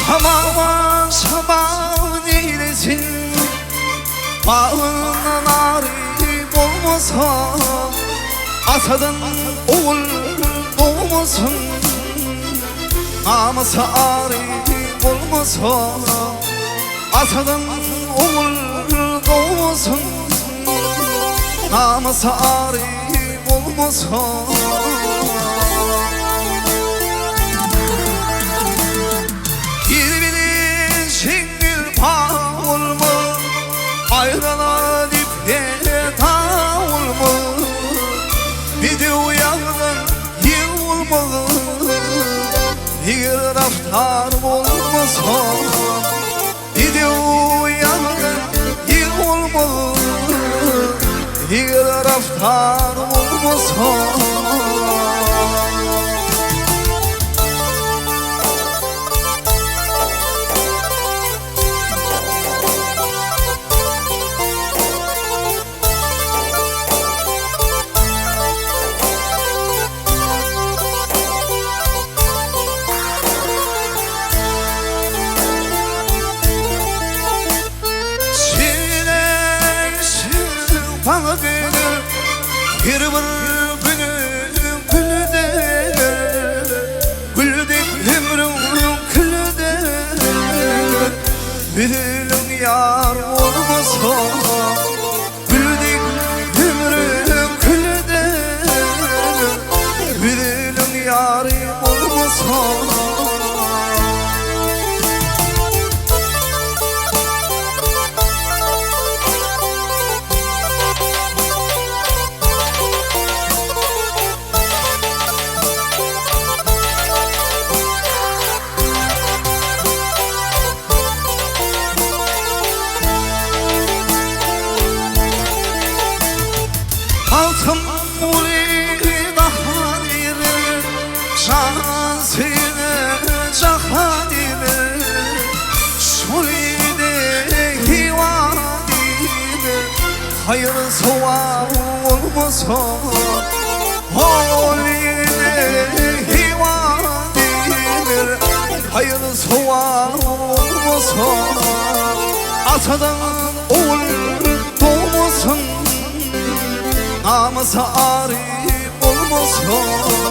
Hamama şaban eylesin, bağından arif olmasa, asadan oğul doğmasın. Naması arif olmasa, asadan oğul doğmasın. Naması arif olmasa. Ayrana dipye dağılma, bir de uyandan yığılma. Bir raftar olmasa, bir de uyandan yığılma. Bir raftar olmasa. Bana gelir bir bülbülüm gülde, gülde ömrüm külde. Bülbülüm yar olmasa, gülde ömrüm külde. Bülbülüm yarim olmasa. Altın muli dahanire, şansine cahanire. Şulide hivanire, hayır soğan olmasa. Şulide hivanire, hayır soğan olmasa. Atadan oğul doğmasın, naması arif olmasa.